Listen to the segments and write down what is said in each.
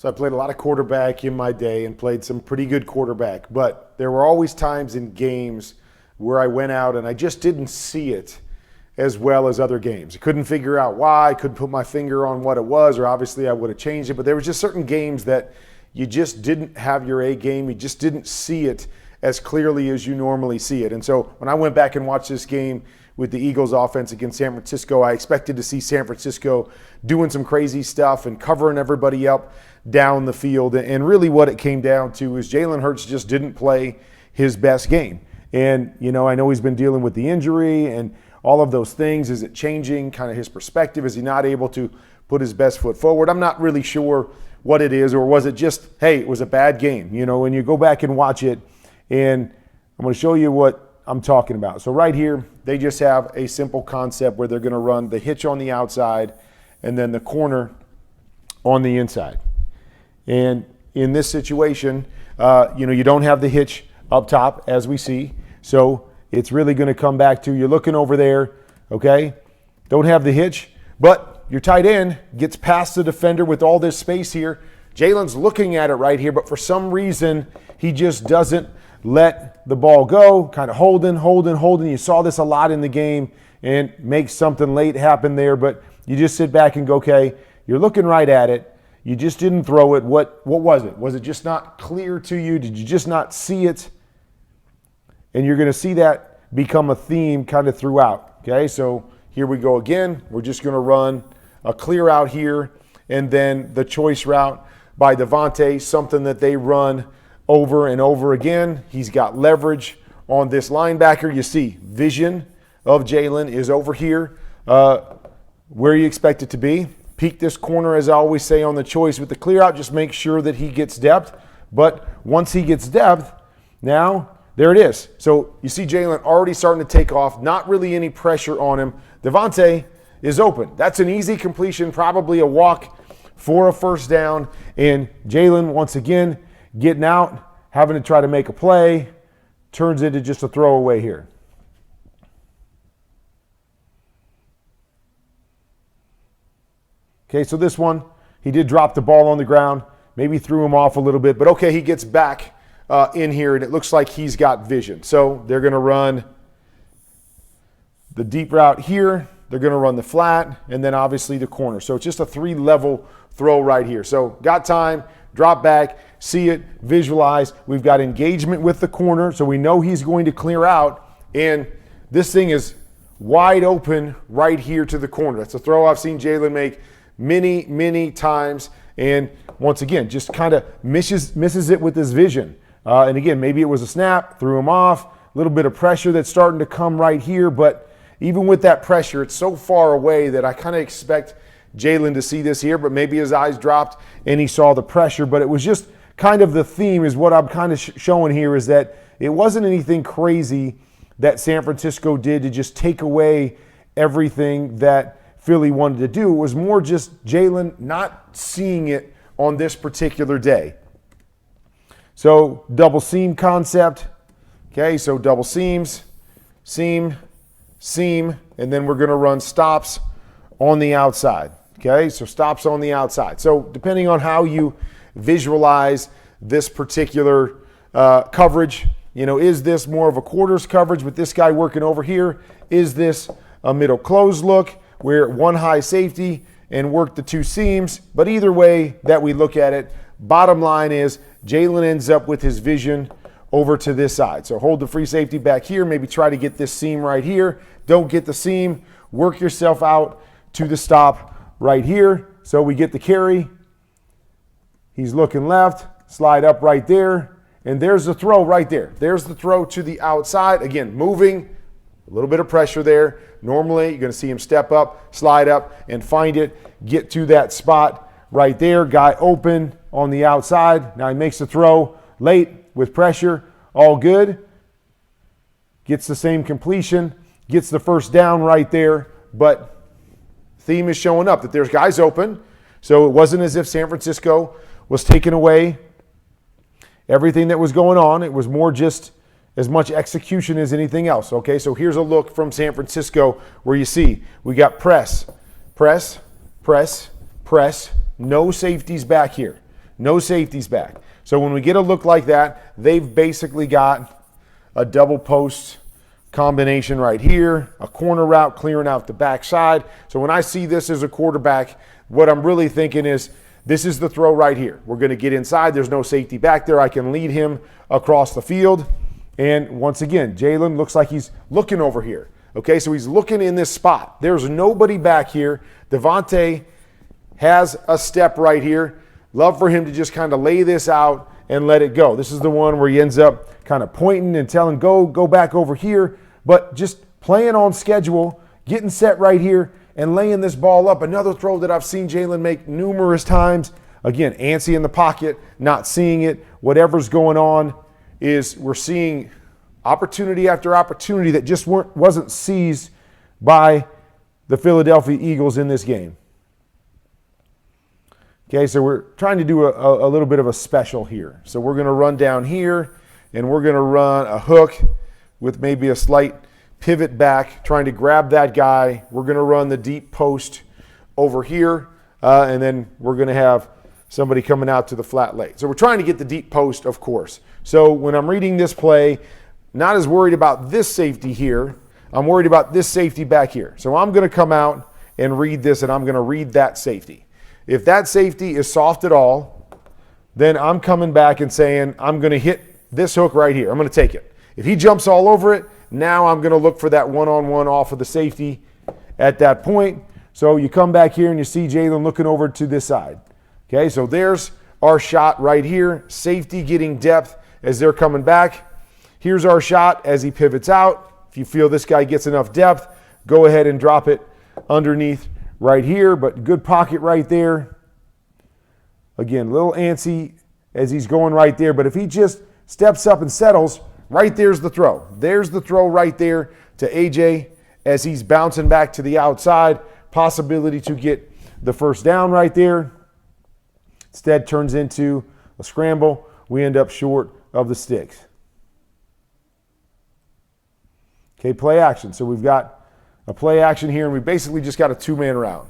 So I played a lot of quarterback in my day and played some pretty good quarterback, but there were always times in games where I went out and I just didn't see it as well as other games. I couldn't figure out why, I couldn't put my finger on what it was, or obviously I would have changed it, but there was just certain games that you just didn't have your A game, you just didn't see it as clearly as you normally see it. And so when I went back and watched this game with the Eagles offense against San Francisco, I expected to see San Francisco doing some crazy stuff and covering everybody up down the field. And really what it came down to is Jalen Hurts just didn't play his best game. And, you know, I know he's been dealing with the injury and all of those things. Is it changing kind of his perspective? Is he not able to put his best foot forward? I'm not really sure what it is, or was it just, hey, it was a bad game? You know, when you go back and watch it, and I'm going to show you what I'm talking about. So right here, they just have a simple concept where they're going to run the hitch on the outside and then the corner on the inside. And in this situation, you don't have the hitch up top as we see. So it's really going to come back to, you're looking over there, okay? Don't have the hitch, but your tight end gets past the defender with all this space here. Jalen's looking at it right here, but for some reason, he just doesn't let the ball go, kind of holding. You saw this a lot in the game and make something late happen there, but you just sit back and go, okay, you're looking right at it. You just didn't throw it. What was it? Was it just not clear to you? Did you just not see it? And you're going to see that become a theme kind of throughout. Okay, so here we go again. We're just going to run a clear out here, and then the choice route by Devontae, something that they run over and over again. He's got leverage on this linebacker. You see vision of Jalen is over here where you expect it to be. Peek this corner, as I always say, on the choice with the clear out. Just make sure that he gets depth. But once he gets depth, now there it is. So you see Jalen already starting to take off. Not really any pressure on him. Devontae is open. That's an easy completion, probably a walk for a first down. And Jalen, once again, getting out, having to try to make a play, turns into just a throwaway here. Okay, so this one, he did drop the ball on the ground, maybe threw him off a little bit, but okay, he gets back in here, and it looks like he's got vision. So they're going to run the deep route here, they're going to run the flat, and then obviously the corner. So it's just a 3-level throw right here. So got time, drop back, see it, visualize. We've got engagement with the corner, so we know he's going to clear out, and this thing is wide open right here to the corner. That's a throw I've seen Jalen make many times, and once again, just kind of misses it with his vision. And again, maybe it was a snap, threw him off, a little bit of pressure that's starting to come right here, but even with that pressure, it's so far away that I kind of expect Jalen to see this here, but maybe his eyes dropped and he saw the pressure. But it was just kind of the theme is what I'm kind of showing here, is that it wasn't anything crazy that San Francisco did to just take away everything that Philly wanted to do. It was more just Jalen not seeing it on this particular day. So double seam concept. Okay, so double seams, seam, and then we're going to run stops on the outside. Okay, so stops on the outside. So depending on how you visualize this particular coverage, is this more of a quarters coverage with this guy working over here? Is this a middle close look where one high safety and work the two seams? But either way that we look at it, bottom line is Jalen ends up with his vision over to this side. So hold the free safety back here, maybe try to get this seam right here. Don't get the seam, work yourself out to the stop right here. So we get the carry. He's looking left, slide up right there, and there's the throw right there. There's the throw to the outside. Again, moving, a little bit of pressure there. Normally, you're going to see him step up, slide up, and find it, get to that spot right there. Guy open on the outside. Now he makes the throw late with pressure. All good. Gets the same completion. Gets the first down right there. But theme is showing up that there's guys open. So it wasn't as if San Francisco was taking away everything that was going on. It was more just as much execution as anything else. Okay, so here's a look from San Francisco where you see we got press, no safeties back here. No safeties back. So when we get a look like that, they've basically got a double post combination right here, a corner route clearing out the backside. So when I see this as a quarterback, what I'm really thinking is this is the throw right here. We're going to get inside. There's no safety back there. I can lead him across the field. And once again, Jalen looks like he's looking over here. Okay, so he's looking in this spot. There's nobody back here. Devontae has a step right here. Love for him to just kind of lay this out and let it go. This is the one where he ends up kind of pointing and telling, go back over here. But just playing on schedule, getting set right here, and laying this ball up. Another throw that I've seen Jalen make numerous times. Again, antsy in the pocket, not seeing it. Whatever's going on is we're seeing opportunity after opportunity that just wasn't seized by the Philadelphia Eagles in this game. Okay, so we're trying to do a little bit of a special here. So we're going to run down here, and we're going to run a hook with maybe a slight pivot back, trying to grab that guy. We're going to run the deep post over here, and then we're going to have somebody coming out to the flat leg. So we're trying to get the deep post, of course. So when I'm reading this play, not as worried about this safety here. I'm worried about this safety back here. So I'm going to come out and read this, and I'm going to read that safety. If that safety is soft at all, then I'm coming back and saying, I'm going to hit this hook right here. I'm going to take it. If he jumps all over it, now I'm going to look for that one-on-one off of the safety at that point. So you come back here and you see Jalen looking over to this side. Okay, so there's our shot right here. Safety getting depth as they're coming back. Here's our shot as he pivots out. If you feel this guy gets enough depth, go ahead and drop it underneath right here, but good pocket right there. Again, a little antsy as he's going right there, but if he just steps up and settles, right there's the throw. There's the throw right there to AJ as he's bouncing back to the outside. Possibility to get the first down right there. Instead turns into a scramble. We end up short of the sticks. Okay, play action. So we've got a play action here, and we basically just got a two-man route.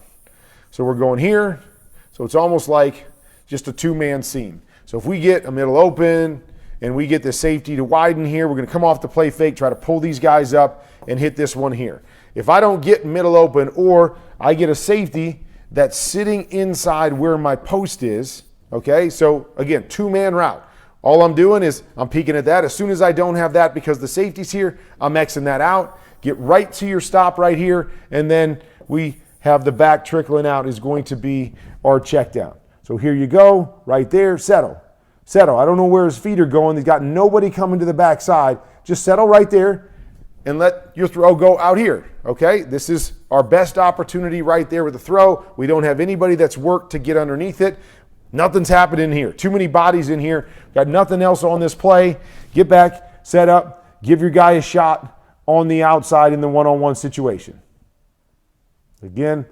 So we're going here. So it's almost like just a two-man seam. So if we get a middle open and we get the safety to widen here, we're going to come off the play fake, try to pull these guys up and hit this one here. If I don't get middle open, or I get a safety that's sitting inside where my post is, okay, so again, two-man route. All I'm doing is I'm peeking at that. As soon as I don't have that because the safety's here, I'm Xing that out. Get right to your stop right here, and then we have the back trickling out is going to be our check down. So here you go, right there, settle. Settle. I don't know where his feet are going. He's got nobody coming to the backside. Just settle right there and let your throw go out here, okay? This is our best opportunity right there with the throw. We don't have anybody that's worked to get underneath it. Nothing's happening here. Too many bodies in here. Got nothing else on this play. Get back, set up, give your guy a shot on the outside in the one-on-one situation. Again,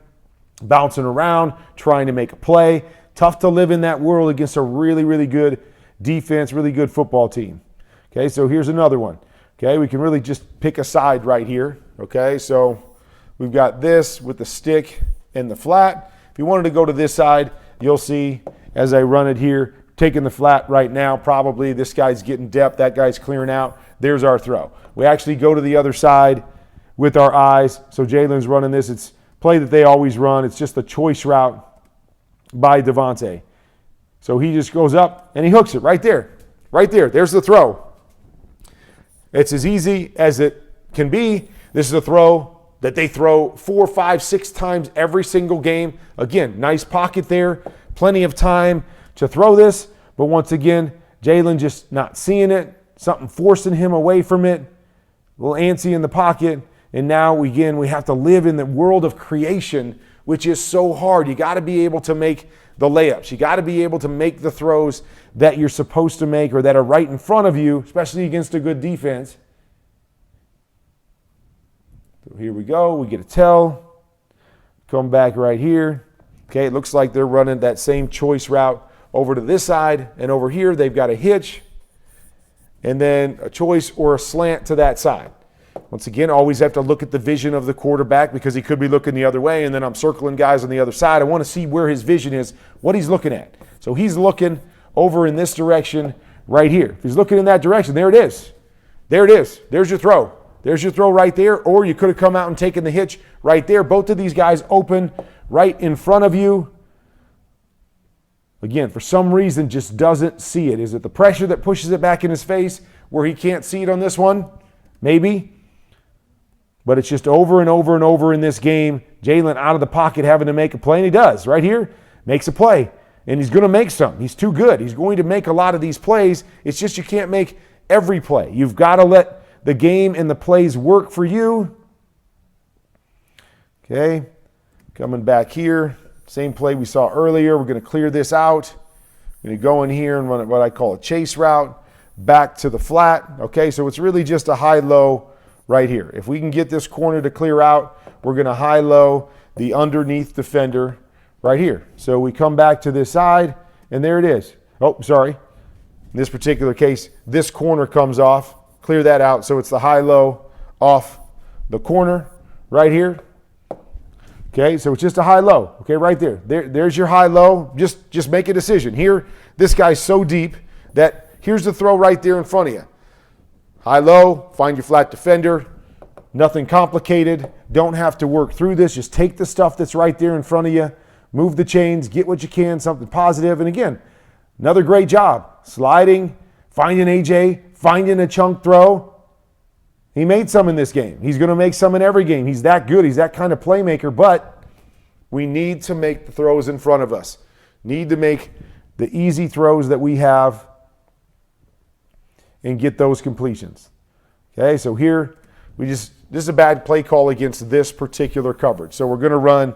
bouncing around, trying to make a play. Tough to live in that world against a really, really good defense, really good football team. Okay, so here's another one. Okay, we can really just pick a side right here. Okay, so we've got this with the stick and the flat. If you wanted to go to this side, you'll see as I run it here, taking the flat right now, probably this guy's getting depth, that guy's clearing out. There's our throw. We actually go to the other side with our eyes. So Jalen's running this. It's play that they always run. It's just a choice route by Devontae. So he just goes up and he hooks it right there. Right there. There's the throw. It's as easy as it can be. This is a throw that they throw 4, 5, 6 times every single game. Again, nice pocket there. Plenty of time to throw this. But once again, Jalen just not seeing it. Something forcing him away from it. A little antsy in the pocket. And now, again, we have to live in the world of creation, which is so hard. You got to be able to make the layups. You got to be able to make the throws that you're supposed to make or that are right in front of you, especially against a good defense. So here we go. We get a tell. Come back right here. Okay, it looks like they're running that same choice route over to this side. And over here, they've got a hitch and then a choice or a slant to that side. Once again, always have to look at the vision of the quarterback because he could be looking the other way, and then I'm circling guys on the other side. I want to see where his vision is, what he's looking at. So he's looking over in this direction right here. If he's looking in that direction, there it is. There it is. There's your throw. There's your throw right there. Or you could have come out and taken the hitch right there. Both of these guys open right in front of you. Again, for some reason, just doesn't see it. Is it the pressure that pushes it back in his face where he can't see it on this one? Maybe. But it's just over and over and over in this game. Jalen out of the pocket having to make a play, and he does. Right here, makes a play. And he's going to make some. He's too good. He's going to make a lot of these plays. It's just you can't make every play. You've got to let the game and the plays work for you. Okay, coming back here. Same play we saw earlier. We're going to clear this out. I'm going to go in here and run what I call a chase route back to the flat. Okay, so it's really just a high-low right here. If we can get this corner to clear out, we're going to high-low the underneath defender right here. So we come back to this side, and there it is. Oh, sorry. In this particular case, this corner comes off. Clear that out. So it's the high-low off the corner right here. Okay, so it's just a high-low. Okay, right there. There's your high-low. Just make a decision. Here, this guy's so deep that here's the throw right there in front of you. High-low, find your flat defender. Nothing complicated. Don't have to work through this. Just take the stuff that's right there in front of you. Move the chains, get what you can, something positive. And again, another great job. Sliding, finding AJ, finding a chunk throw. He made some in this game. He's going to make some in every game. He's that good. He's that kind of playmaker. But we need to make the throws in front of us. Need to make the easy throws that we have and get those completions. Okay, so here, this is a bad play call against this particular coverage. So we're going to run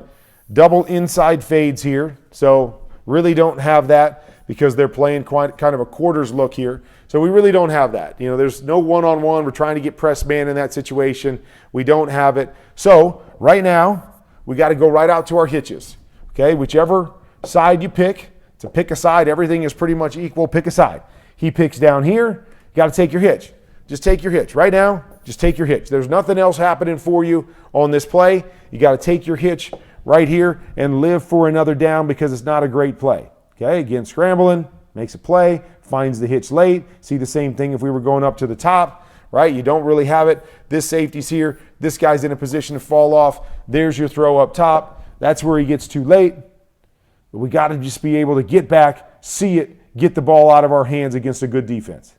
double inside fades here. So really don't have that because they're playing quite kind of a quarters look here. So we really don't have that. You know, there's no one-on-one. We're trying to get press man in that situation. We don't have it. So right now, we got to go right out to our hitches. Okay, whichever side you pick, to pick a side, everything is pretty much equal. Pick a side. He picks down here. You got to take your hitch. Just take your hitch. Right now, just take your hitch. There's nothing else happening for you on this play. You got to take your hitch right here and live for another down because it's not a great play. Okay, again, scrambling, makes a play, finds the hitch late. See the same thing if we were going up to the top, right? You don't really have it. This safety's here. This guy's in a position to fall off. There's your throw up top. That's where he gets too late. But we got to just be able to get back, see it, get the ball out of our hands against a good defense.